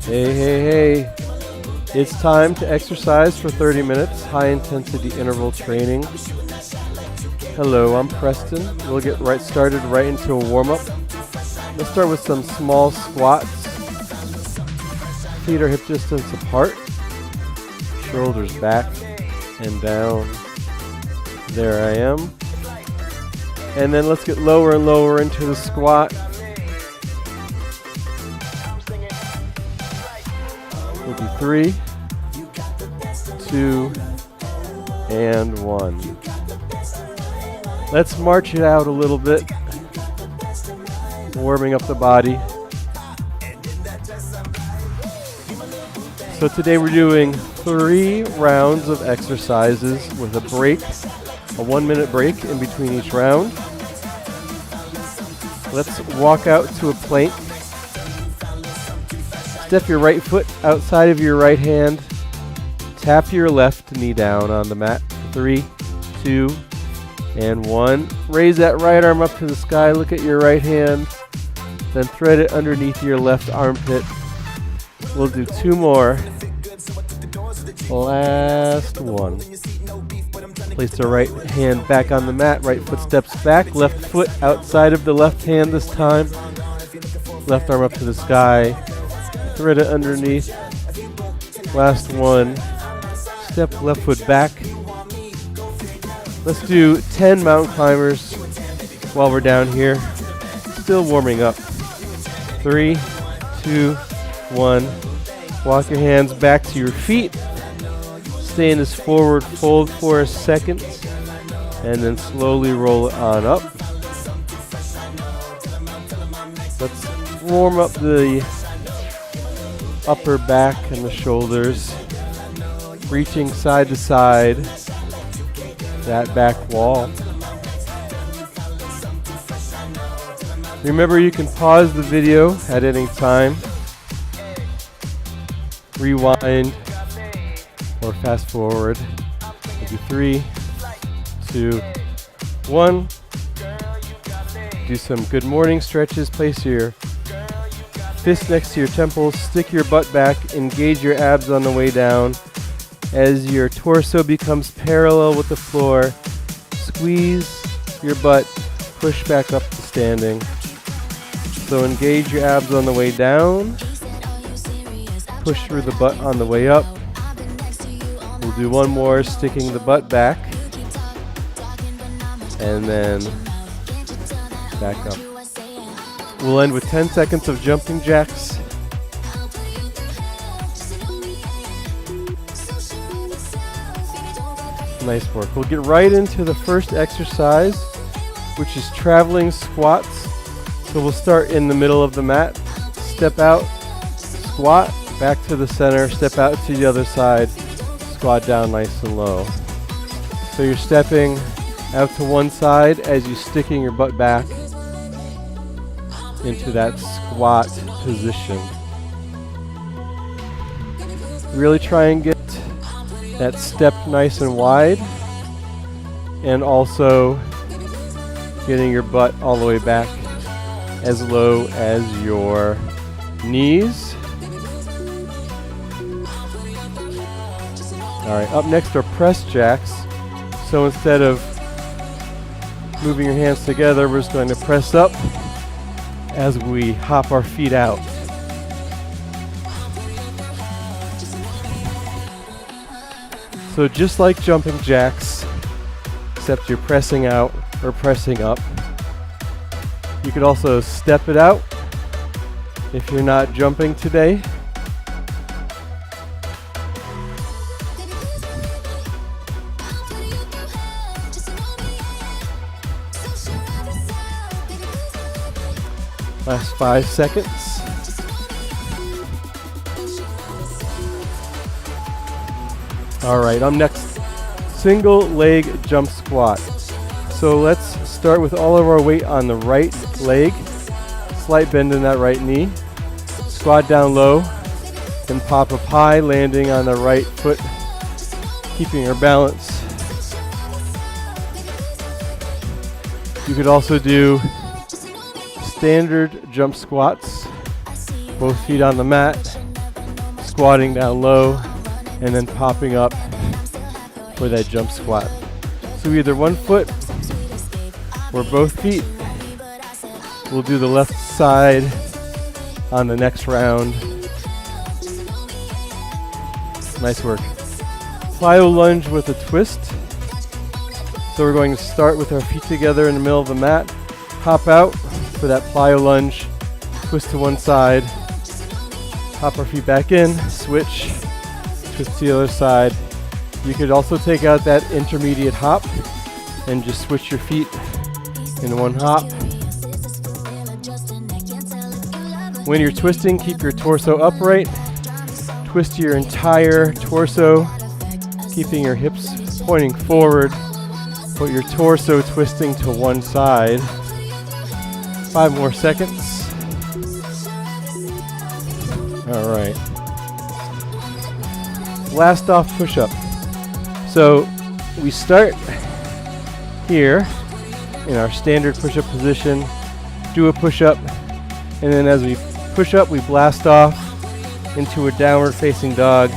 Hey, hey, hey. It's time to exercise for 30 minutes, high intensity interval training. Hello, I'm Preston. We'll get right started right into a warm up. Let's start with some small squats. Feet are hip distance apart. Shoulders back and down. There I am. And then let's get lower and lower into the squat. We'll do 3, 2, and 1. Let's march it out a little bit, warming up the body. So today we're doing 3 rounds of exercises with a break, a 1-minute break in between each round. Let's walk out to a plank. Step your right foot outside of your right hand. Tap your left knee down on the mat. 3, 2, and 1. Raise that right arm up to the sky. Look at your right hand. Then thread it underneath your left armpit. We'll do 2 more. Last one. Place the right hand back on the mat. Right foot steps back. Left foot outside of the left hand this time. Left arm up to the sky. Thread it underneath. Last one. Step left foot back. Let's do 10 mountain climbers while we're down here. Still warming up. 3, 2, 1. Walk your hands back to your feet. Stay in this forward fold for a second. And then slowly roll it on up. Let's warm up the upper back and the shoulders, reaching side to side, that back wall. Remember, you can pause the video at any time, rewind, or fast forward. We'll do 3, 2, 1. Do some good morning stretches. Place your fist next to your temples, stick your butt back, engage your abs on the way down. As your torso becomes parallel with the floor, squeeze your butt, push back up to standing. So engage your abs on the way down, push through the butt on the way up. We'll do 1 more, sticking the butt back, and then back up. We'll end with 10 seconds of jumping jacks. Nice work. We'll get right into the first exercise, which is traveling squats. So we'll start in the middle of the mat. Step out, squat, back to the center, step out to the other side, squat down nice and low. So you're stepping out to one side as you're sticking your butt back into that squat position. Really try and get that step nice and wide, and also getting your butt all the way back as low as your knees. Alright, up next are press jacks. So instead of moving your hands together, we're just going to press up as we hop our feet out. So just like jumping jacks, except you're pressing out or pressing up. You could also step it out if you're not jumping today. Last 5 seconds. All right, I'm next. Single leg jump squat. So let's start with all of our weight on the right leg. Slight bend in that right knee. Squat down low and pop up high, landing on the right foot, keeping your balance. You could also do standard jump squats, both feet on the mat, squatting down low, and then popping up for that jump squat. So either one foot or both feet. We'll do the left side on the next round. Nice work. Pylo lunge with a twist. So we're going to start with our feet together in the middle of the mat. Hop out for that plyo lunge. Twist to one side. Hop our feet back in. Switch. Twist to the other side. You could also take out that intermediate hop and just switch your feet in one hop. When you're twisting, keep your torso upright. Twist your entire torso, keeping your hips pointing forward. Put your torso twisting to one side. 5 more seconds. All right. Last off push-up. So we start here in our standard push-up position, do a push-up, and then as we push up, we blast off into a downward facing dog,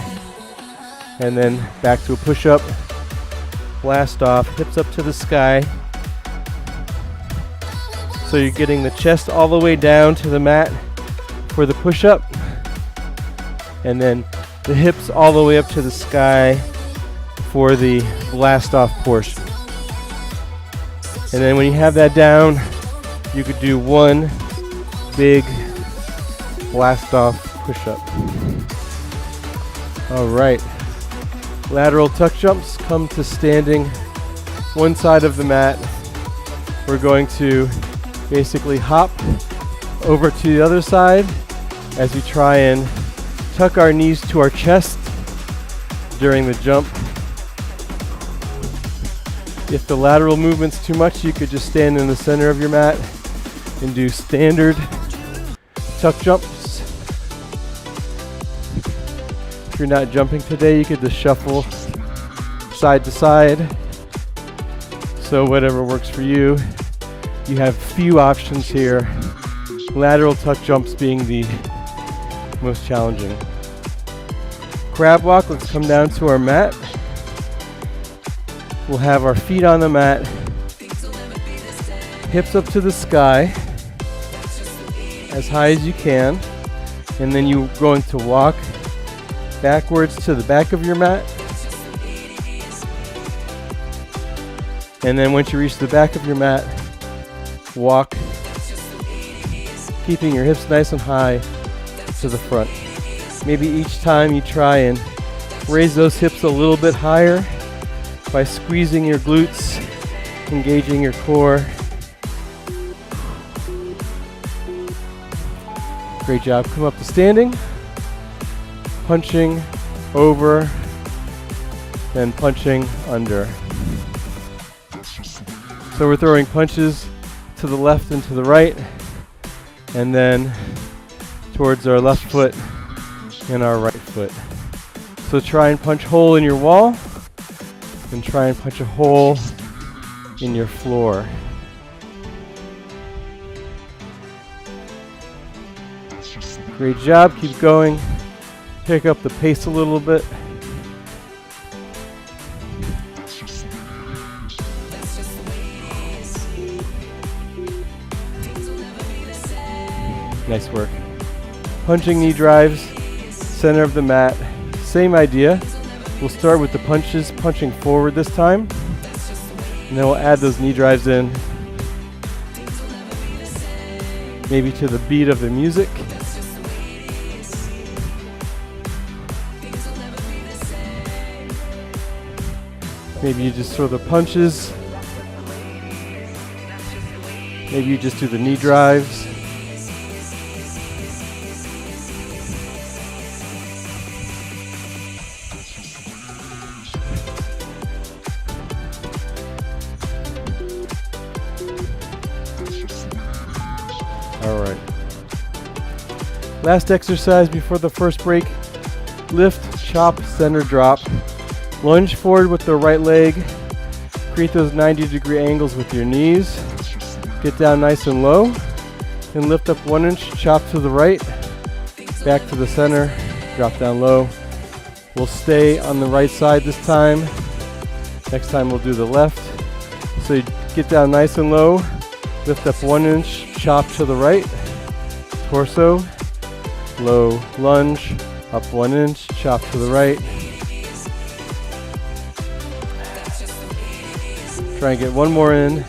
and then back to a push-up, blast off, hips up to the sky. So you're getting the chest all the way down to the mat for the push-up, and then the hips all the way up to the sky for the blast off portion. And then when you have that down, you could do one big blast off push-up. All right. Lateral tuck jumps. Come to standing one side of the mat. We're going to basically hop over to the other side as we try and tuck our knees to our chest during the jump. If the lateral movement's too much, you could just stand in the center of your mat and do standard tuck jumps. If you're not jumping today, you could just shuffle side to side. So whatever works for you. You have few options here. Lateral tuck jumps being the most challenging. Crab walk, let's come down to our mat. We'll have our feet on the mat, hips up to the sky, as high as you can, and then you're going to walk backwards to the back of your mat. And then once you reach the back of your mat, walk, keeping your hips nice and high to the front. Maybe each time you try and raise those hips a little bit higher by squeezing your glutes, engaging your core. Great job. Come up to standing, punching over, then punching under. So we're throwing punches to the left and to the right, and then towards our left foot and our right foot. So try and punch a hole in your wall, and try and punch a hole in your floor. Great job, keep going. Pick up the pace a little bit. Nice work. Punching knee drives, center of the mat. Same idea. We'll start with the punches, punching forward this time. And then we'll add those knee drives in. Maybe to the beat of the music. Maybe you just throw the punches. Maybe you just do the knee drives. All right. Last exercise before the first break. Lift, chop, center drop. Lunge forward with the right leg. Create those 90-degree angles with your knees. Get down nice and low. And lift up 1 inch, chop to the right. Back to the center. drop down low. We'll stay on the right side this time. Next time we'll do the left. So you get down nice and low, lift up 1 inch, chop to the right, torso, low lunge, up 1 inch, chop to the right. Try and get one more in.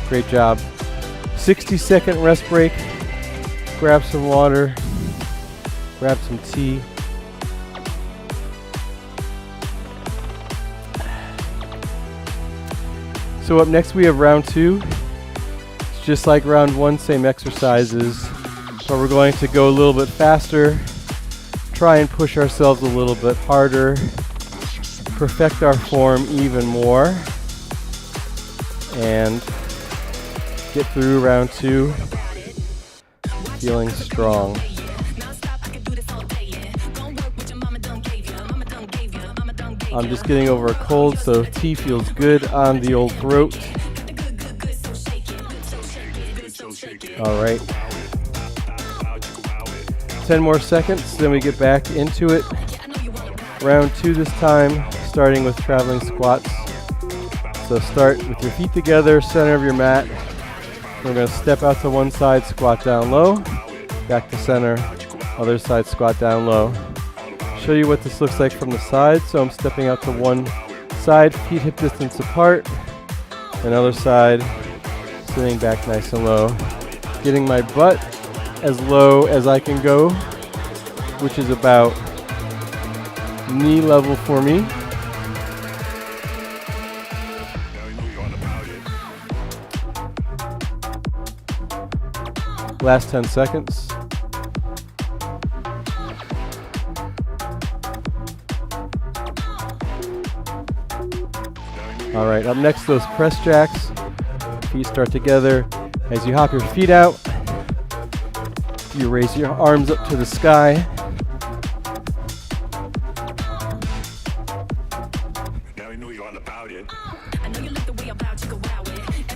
Great job. 60-second rest break. Grab some water, grab some tea. So up next we have round 2. It's just like round 1, same exercises, but we're going to go a little bit faster, try and push ourselves a little bit harder, perfect our form even more, and get through round 2 feeling strong. I'm just getting over a cold, so tea feels good on the old throat. All right. 10 more seconds, then we get back into it. Round 2 this time, starting with traveling squats. So start with your feet together, center of your mat. We're going to step out to one side, squat down low, back to center, other side, squat down low. Show you what this looks like from the side. So I'm stepping out to one side, feet hip distance apart, and other side, sitting back nice and low. Getting my butt as low as I can go, which is about knee level for me. Last 10 seconds. All right, up next, those press jacks. Feet start together. As you hop your feet out, you raise your arms up to the sky.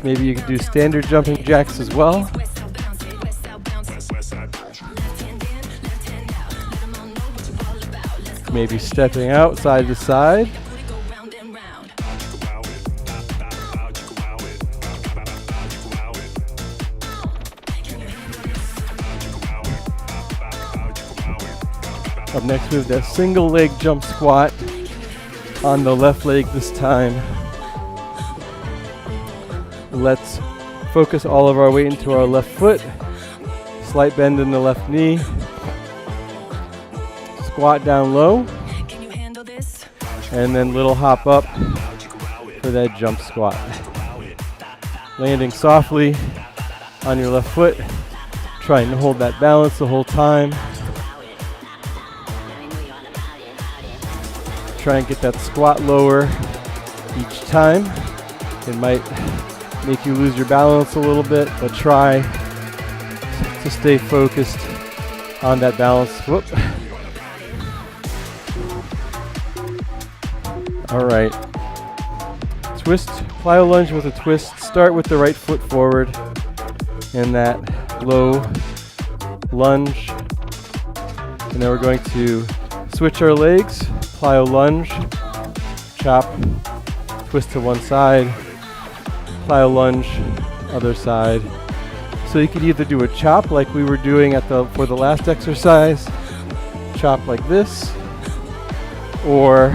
Maybe you could do standard jumping jacks as well. Maybe stepping out side to side. Up next, we have that single leg jump squat on the left leg this time. Let's focus all of our weight into our left foot. Slight bend in the left knee. Squat down low. And then little hop up for that jump squat. Landing softly on your left foot. Trying to hold that balance the whole time. Try and get that squat lower each time. It might make you lose your balance a little bit, but try to stay focused on that balance. Whoop. All right. Twist, plyo lunge with a twist. Start with the right foot forward in that low lunge. And then we're going to switch our legs. Plyo lunge, chop, twist to one side, plyo lunge, other side. So you could either do a chop like we were doing for the last exercise, chop like this, or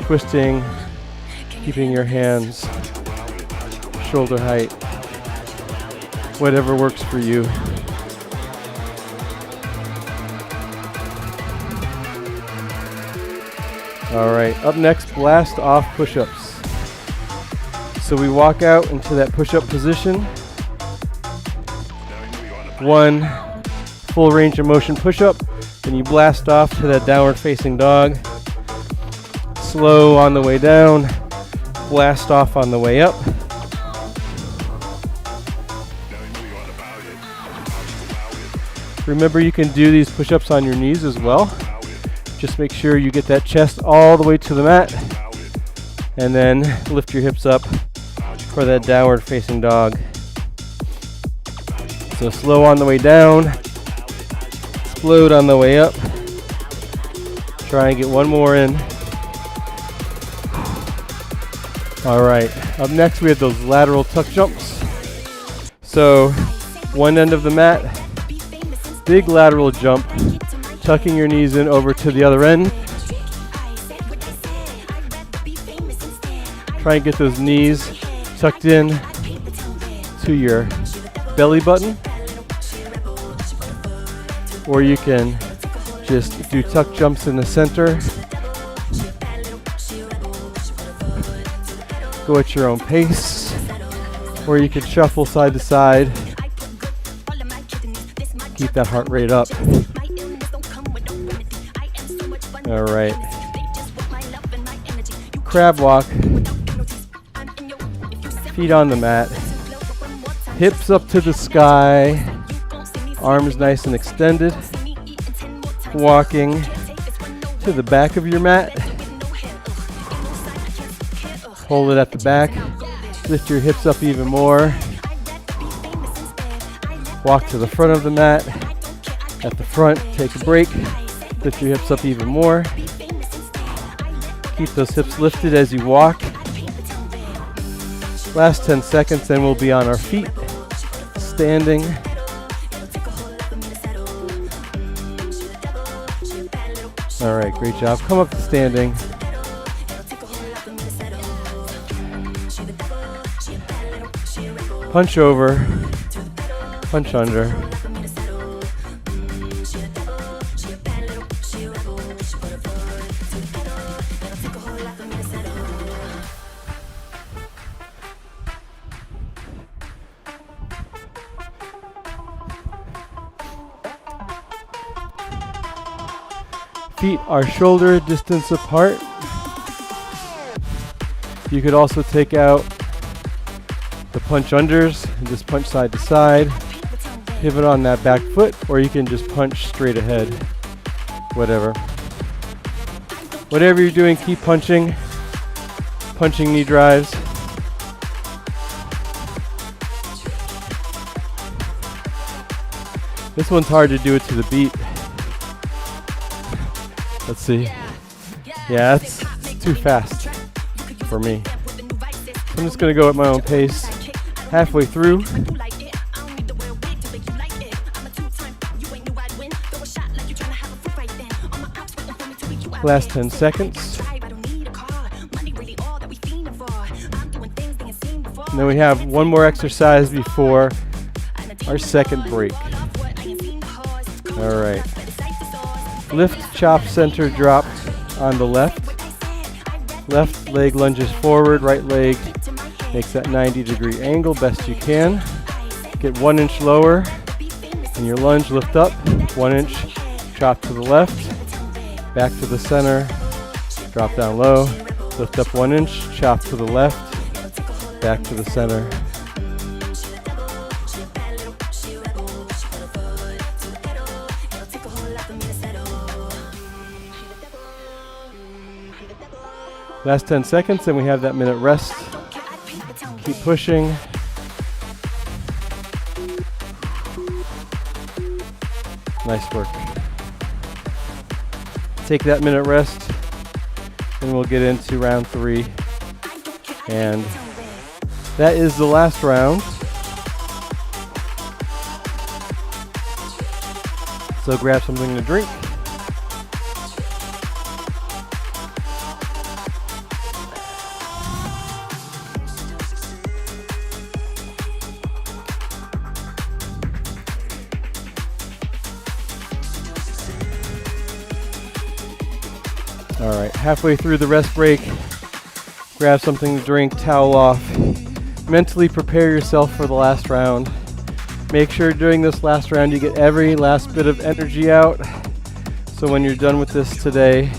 twisting, keeping your hands shoulder height, whatever works for you. All right, up next, blast off push-ups. So we walk out into that push-up position. One full range of motion push-up, then you blast off to that downward facing dog. Slow on the way down, blast off on the way up. Remember, you can do these push-ups on your knees as well. Just make sure you get that chest all the way to the mat, and then lift your hips up for that downward facing dog. So slow on the way down, Nice load on the way up. Try and get one more in. All right, up next we have those lateral tuck jumps. So one end of the mat, big lateral jump, tucking your knees in over to the other end. Try and get those knees tucked in to your belly button. Or you can just do tuck jumps in the center. Go at your own pace. Or you can shuffle side to side. Keep that heart rate up. All right. Crab walk. Feet on the mat. Hips up to the sky. Arms nice and extended. Walking to the back of your mat. Hold it at the back. Lift your hips up even more. Walk to the front of the mat. At the front, take a break. Lift your hips up even more. Keep those hips lifted as you walk. Last 10 seconds, then we'll be on our feet, standing. All right, great job. Come up to standing. Punch over, punch under. Feet are shoulder distance apart. You could also take out the punch unders and just punch side to side. Pivot on that back foot, or you can just punch straight ahead. Whatever. Whatever you're doing, keep punching. Punching knee drives. This one's hard to do it to the beat. Let's see. Yeah, that's too fast for me. I'm just gonna go at my own pace. Halfway through. Last 10 seconds. And then we have one more exercise before our second break. All right. Lift, chop, center, drop on the left. Left leg lunges forward, right leg makes that 90-degree angle best you can. Get 1 inch lower in your lunge, lift up, 1 inch, chop to the left, back to the center, drop down low, lift up 1 inch, chop to the left, back to the center. Last 10 seconds, and we have that minute rest. Keep pushing. Nice work. Take that minute rest, and we'll get into round 3. And that is the last round. So grab something to drink. All right, halfway through the rest break, grab something to drink, towel off. Mentally prepare yourself for the last round. Make sure during this last round you get every last bit of energy out. So when you're done with this today,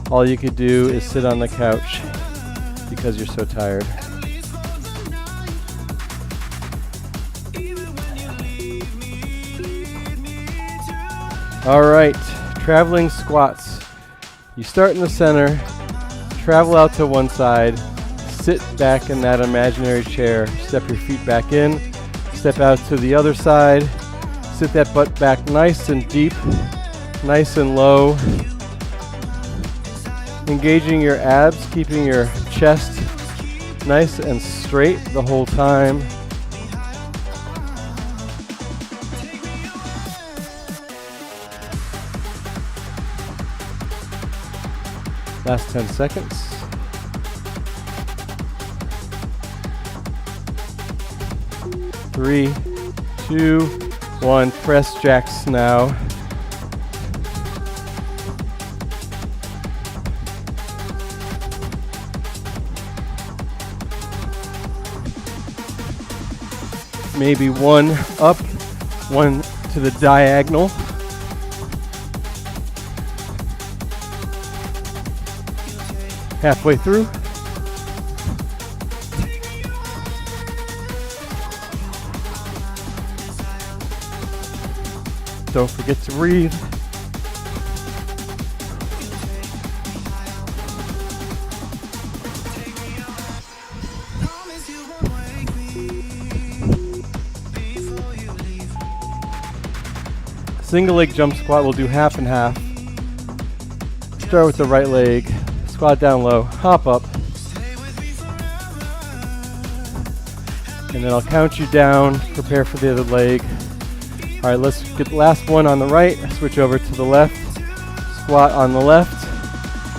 all you could do is sit on the couch because you're so tired. All right, traveling squats. You start in the center, travel out to one side, sit back in that imaginary chair, step your feet back in, step out to the other side, Sit that butt back nice and deep, nice and low. Engaging your abs, keeping your chest nice and straight the whole time. Last 10 seconds. 3, 2, 1. Press jacks now. Maybe one up, one to the diagonal. Halfway through. Don't forget to breathe. Single leg jump squat, we'll do half and half. Start with the right leg, squat down low, hop up. And then I'll count you down, prepare for the other leg. All right, let's get the last one on the right, switch over to the left, squat on the left,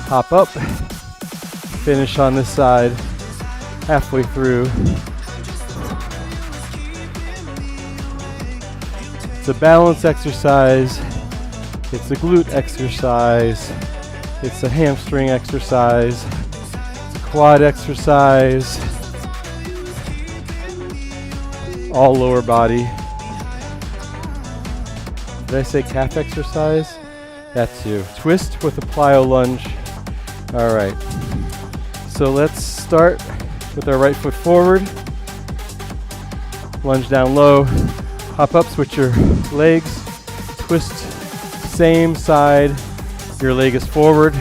hop up, finish on this side, halfway through. It's a balance exercise, it's a glute exercise, it's a hamstring exercise, it's a quad exercise, all lower body. Did I say calf exercise? That too. Twist with a plyo lunge. All right. So let's start with our right foot forward. Lunge down low. Hop up, switch your legs. Twist, same side. Your leg is forward.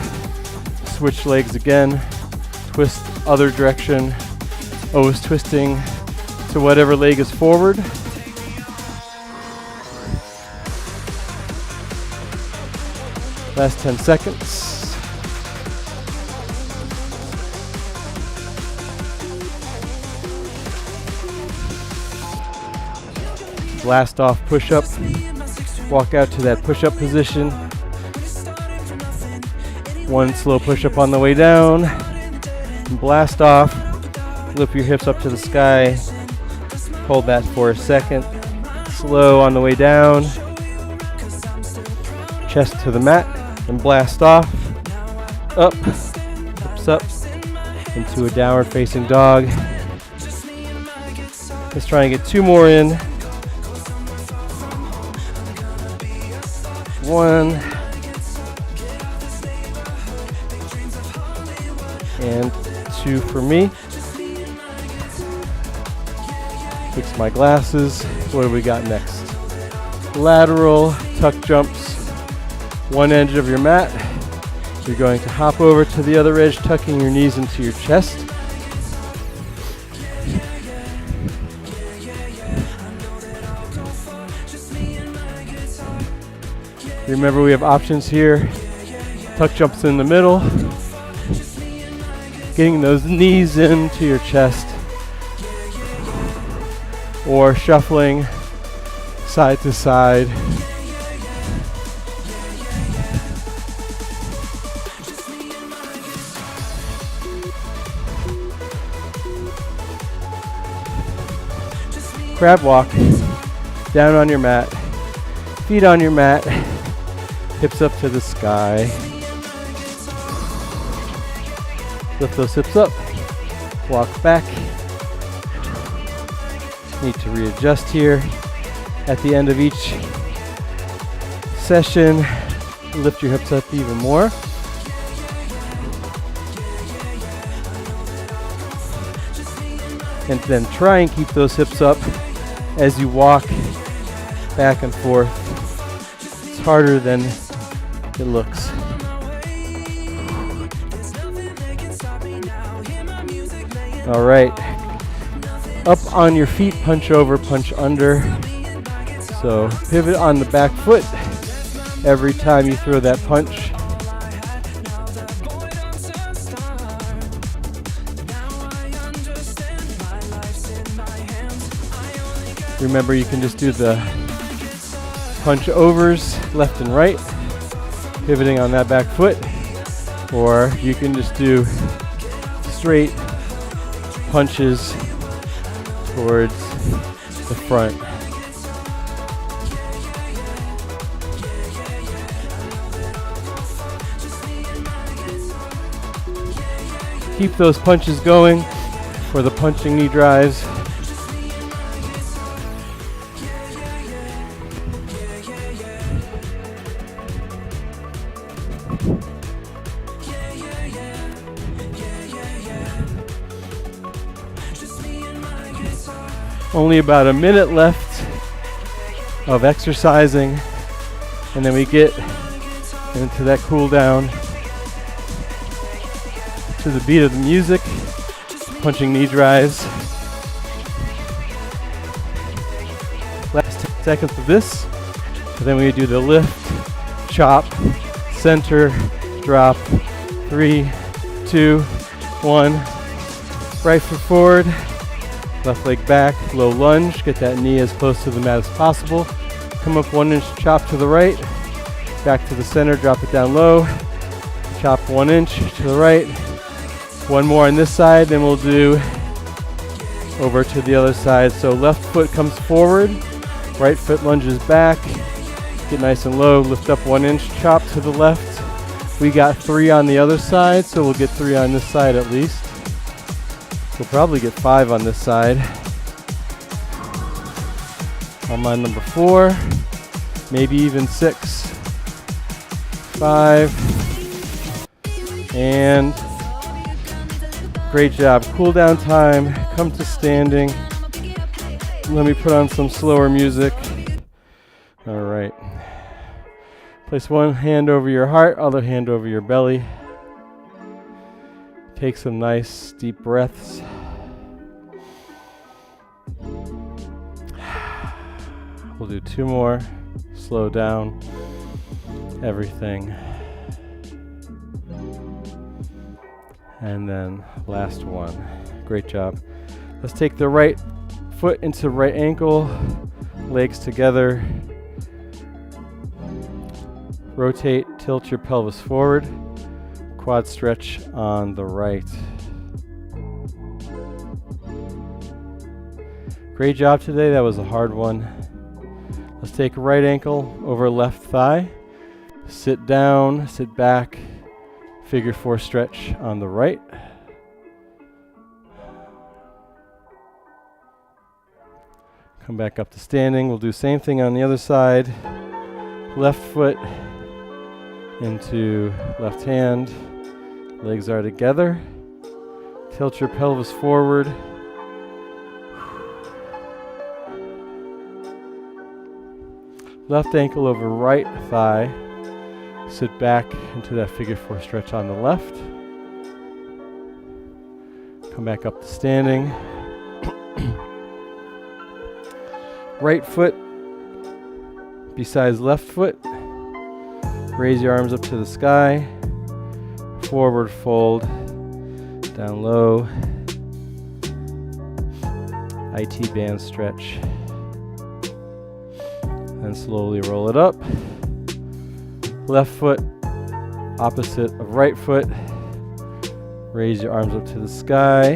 Switch legs again. Twist other direction. Always twisting to whatever leg is forward. Last 10 seconds. Blast off push-up. Walk out to that push-up position. One slow push-up on the way down. And blast off. Lift your hips up to the sky. Hold that for a second. Slow on the way down. Chest to the mat. And blast off, up, hips up, into a downward facing dog. Let's try and get 2 more in. 1, and 2 for me. Fix my glasses. What do we got next? Lateral tuck jumps. One edge of your mat. You're going to hop over to the other edge, tucking your knees into your chest. Remember, we have options here. Tuck jumps in the middle. Getting those knees into your chest. Or shuffling side to side. Crab walk, down on your mat, feet on your mat, hips up to the sky. Lift those hips up, walk back. Need to readjust here. At the end of each session, lift your hips up even more. And then try and keep those hips up as you walk back and forth. It's harder than it looks. All right. Up on your feet, punch over, punch under. So pivot on the back foot every time you throw that punch. Remember, you can just do the punch overs left and right, pivoting on that back foot, or you can just do straight punches towards the front. Keep those punches going for the punching knee drives. Only about a minute left of exercising, and then we get into that cool down to the beat of the music, punching knee drives. Last 10 seconds of this, and then we do the lift, chop, center, drop, 3, 2, 1, right foot forward, left leg back, low lunge, get that knee as close to the mat as possible. Come up 1 inch, chop to the right, back to the center, drop it down low, chop 1 inch to the right. One more on this side, then we'll do over to the other side. So left foot comes forward, right foot lunges back, get nice and low, lift up 1 inch, chop to the left. We got 3 on the other side, so we'll get 3 on this side at least. We'll probably get 5 on this side. On my number 4, maybe even 6. 5. And great job. Cool down time. Come to standing. Let me put on some slower music. All right. Place one hand over your heart, other hand over your belly. Take some nice deep breaths. We'll do 2 more. Slow down everything. And then last one. Great job. Let's take the right foot into right ankle, legs together. Rotate, tilt your pelvis forward. Quad stretch on the right. Great job today. That was a hard one. Let's take right ankle over left thigh. Sit down, sit back. Figure 4 stretch on the right. Come back up to standing. We'll do same thing on the other side. Left foot into left hand. Legs are together. Tilt your pelvis forward. Left ankle over right thigh. Sit back into that figure 4 stretch on the left. Come back up to standing. Right foot besides left foot. Raise your arms up to the sky. Forward fold. Down low. IT band stretch. And slowly roll it up. Left foot opposite of right foot. Raise your arms up to the sky.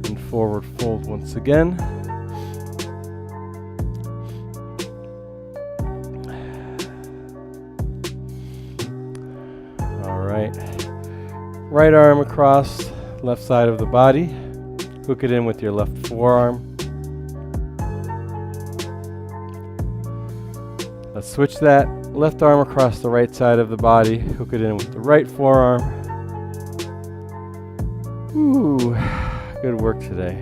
And forward fold once again. Right arm across left side of the body. Hook it in with your left forearm. Let's switch that. Left arm across the right side of the body. Hook it in with the right forearm. Ooh, good work today.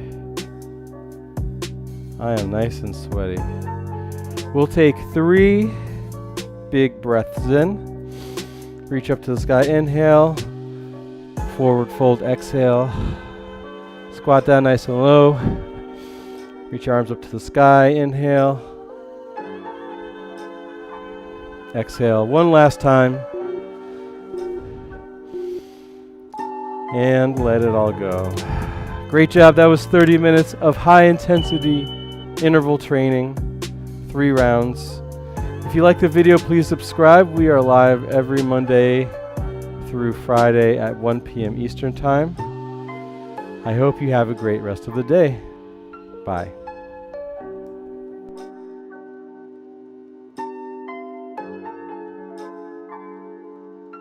I am nice and sweaty. We'll take 3 big breaths in. Reach up to the sky, inhale. Forward fold, exhale. Squat down nice and low. Reach your arms up to the sky, inhale. Exhale one last time. And let it all go. Great job. That was 30 minutes of high intensity interval training, 3 rounds. If you like the video, please subscribe. We are live every Monday through Friday at 1 p.m. Eastern Time. I hope you have a great rest of the day. Bye.